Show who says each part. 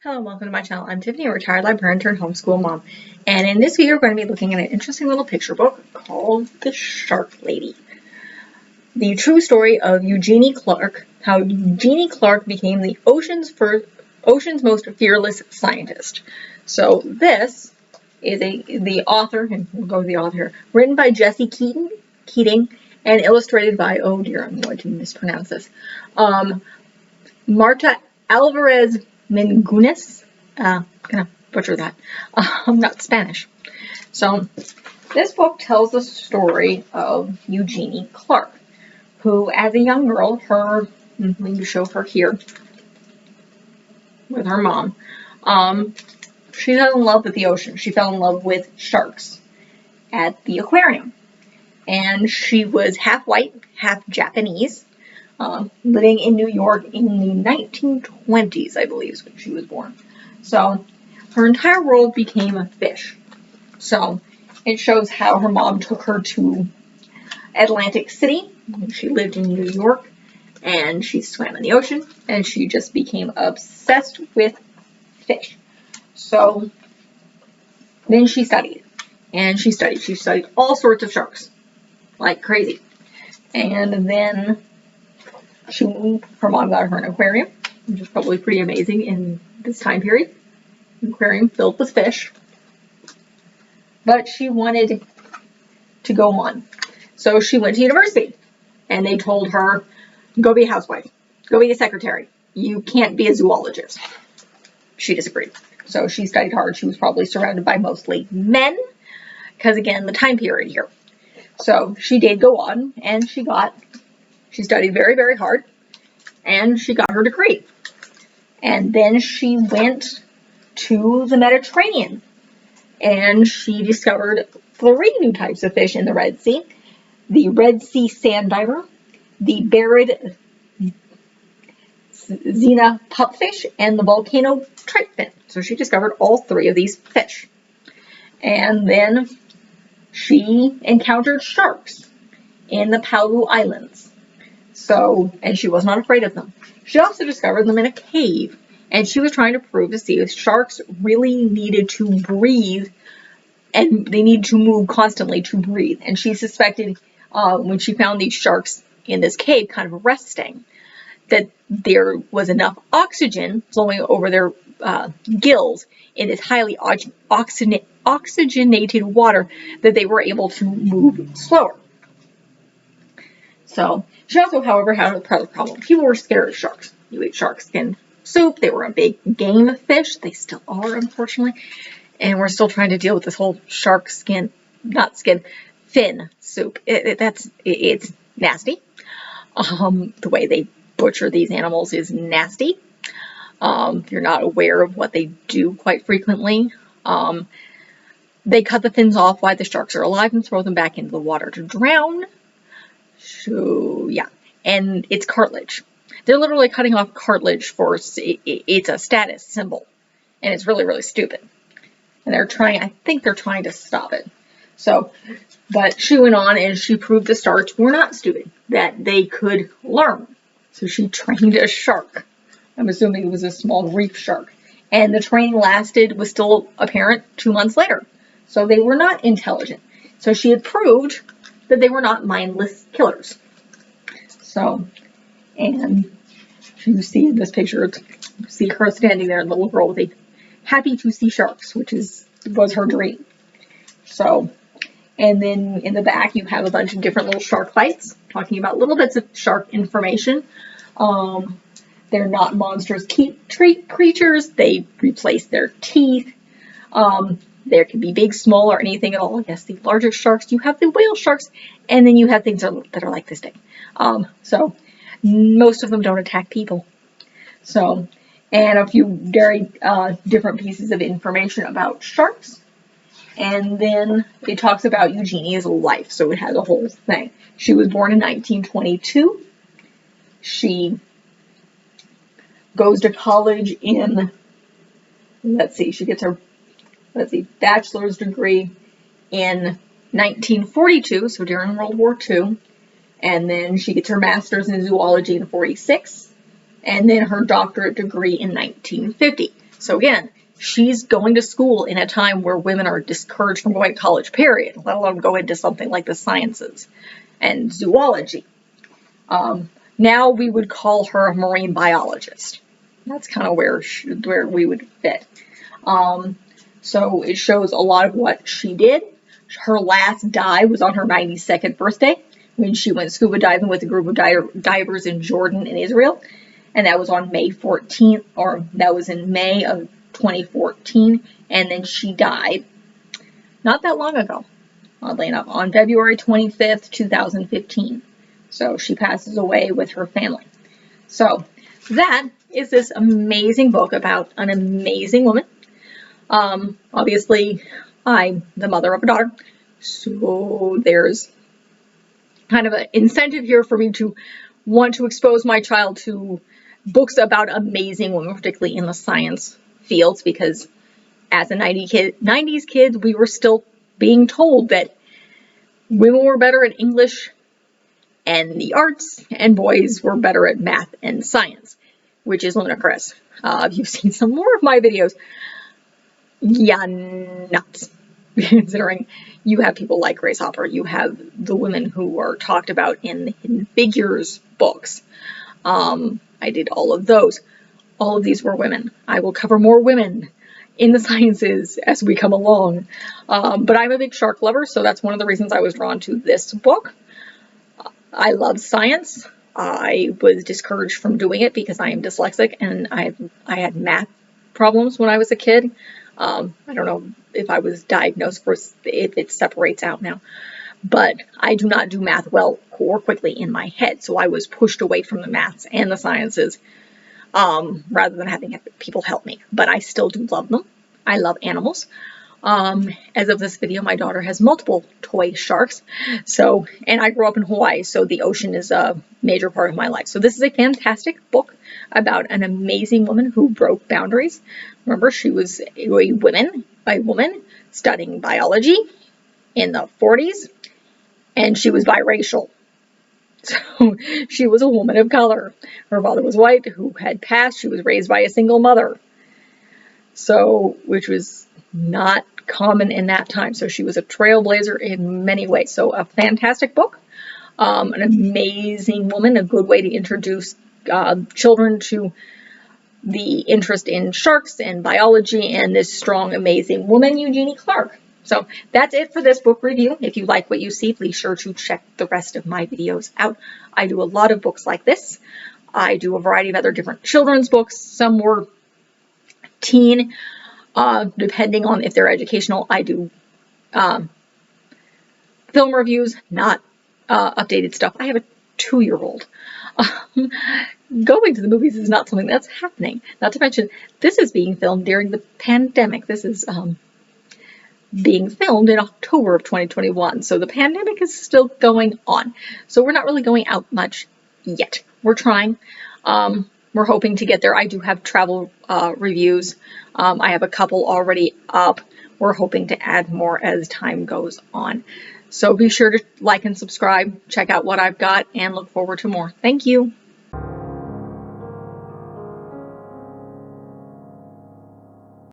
Speaker 1: Hello and welcome to my channel. I'm Tiffany, a retired librarian turned homeschool mom. And in this video, we're going to be looking at an interesting little picture book called The Shark Lady. The true story of Eugenie Clark, how Eugenie Clark became the ocean's most fearless scientist. So this is the author, and we'll go with the author here, written by Jess Keating and illustrated by, oh dear, I'm going to mispronounce this, Marta Álvarez Miguéns. I'm gonna butcher that. I'm not Spanish. So this book tells the story of Eugenie Clark, who as a young girl, let me show her here with her mom, she fell in love with the ocean. She fell in love with sharks at the aquarium. And she was half white, half Japanese, living in New York in the 1920s, I believe is when she was born. So her entire world became a fish. So it shows how her mom took her to Atlantic City when she lived in New York, and she swam in the ocean, and she just became obsessed with fish. So then she studied, and she studied all sorts of sharks, like crazy. And then her mom got her an aquarium, which is probably pretty amazing in this time period. An aquarium filled with fish. But she wanted to go on. So she went to university, and they told her, go be a housewife, go be a secretary. You can't be a zoologist. She disagreed. So she studied hard. She was probably surrounded by mostly men, because again, the time period here. So she did go on, and she studied very, very hard, and she got her degree. And then she went to the Mediterranean, and she discovered 3 new types of fish in the Red Sea: the Red Sea sand diver, the barred Xena pupfish, and the volcano tripefin. So she discovered all 3 of these fish. And then she encountered sharks in the Palau Islands. So, and she was not afraid of them. She also discovered them in a cave, and she was trying to prove to see if sharks really needed to breathe, and they needed to move constantly to breathe. And she suspected, when she found these sharks in this cave kind of resting, that there was enough oxygen flowing over their gills in this highly oxygenated water that they were able to move slower. So she also, however, had a problem. People were scared of sharks. You eat shark skin soup. They were a big game fish. They still are, unfortunately. And we're still trying to deal with this whole shark skin, fin soup. It's nasty. The way they butcher these animals is nasty. If you're not aware of what they do quite frequently, they cut the fins off while the sharks are alive and throw them back into the water to drown. So, yeah. And it's cartilage. They're literally cutting off cartilage for, it's a status symbol. And it's really, really stupid. And I think they're trying to stop it. So, but she went on and she proved the sharks were not stupid, that they could learn. So she trained a shark. I'm assuming it was a small reef shark. And the training was still apparent 2 months later. So they were not intelligent. So she had proved that they were not mindless killers. So, and you see in this picture, you see her standing there, the little girl with a happy to see sharks, which was her dream. So, and then in the back you have a bunch of different little shark fights, talking about little bits of shark information. They're not monstrous creatures. They replace their teeth. There can be big, small, or anything at all. Yes, the larger sharks. You have the whale sharks, and then you have things that are like this big. So most of them don't attack people. So, and a few very different pieces of information about sharks. And then it talks about Eugenie's life. So it has a whole thing. She was born in 1922. She goes to college in, she gets her, bachelor's degree in 1942, so during World War II. And then she gets her master's in zoology in 1946. And then her doctorate degree in 1950. So again, she's going to school in a time where women are discouraged from going to college, period, let alone go into something like the sciences and zoology. Now we would call her a marine biologist. That's kind of where we would fit. So it shows a lot of what she did. Her last dive was on her 92nd birthday when she went scuba diving with a group of divers in Jordan and Israel. And that was on May 14th, or that was in May of 2014. And then she died not that long ago, oddly enough, on February 25th, 2015. So she passes away with her family. So that is this amazing book about an amazing woman. Obviously, I'm the mother of a daughter, so there's kind of an incentive here for me to want to expose my child to books about amazing women, particularly in the science fields, because as a 90s kid, we were still being told that women were better at English and the arts, and boys were better at math and science, which is ludicrous. If you've seen some more of my videos, yeah, nuts. Considering you have people like Grace Hopper, you have the women who are talked about in the Hidden Figures books. I did all of those. All of these were women. I will cover more women in the sciences as we come along. But I'm a big shark lover, so that's one of the reasons I was drawn to this book. I love science. I was discouraged from doing it because I am dyslexic and I had math problems when I was a kid. I don't know if I was diagnosed if it separates out now, but I do not do math well or quickly in my head. So I was pushed away from the maths and the sciences, rather than having people help me, but I still do love them. I love animals. As of this video, my daughter has multiple toy sharks. So, and I grew up in Hawaii, so the ocean is a major part of my life. So this is a fantastic book about an amazing woman who broke boundaries. Remember, she was a woman studying biology in the 40s, and she was biracial. So she was a woman of color. Her father was white, who had passed. She was raised by a single mother. So, which was not common in that time. So she was a trailblazer in many ways. So a fantastic book, an amazing woman, a good way to introduce children to the interest in sharks and biology and this strong, amazing woman, Eugenie Clark. So that's it for this book review. If you like what you see, please sure to check the rest of my videos out. I do a lot of books like this. I do a variety of other different children's books. Some were teen, depending on if they're educational. I do film reviews, not updated stuff. I have a 2-year-old. Going to the movies is not something that's happening. Not to mention, this is being filmed during the pandemic. This is being filmed in October of 2021. So the pandemic is still going on. So we're not really going out much yet. We're trying. We're hoping to get there. I do have travel reviews. I have a couple already up. We're hoping to add more as time goes on. So be sure to like and subscribe, check out what I've got, and look forward to more. Thank you.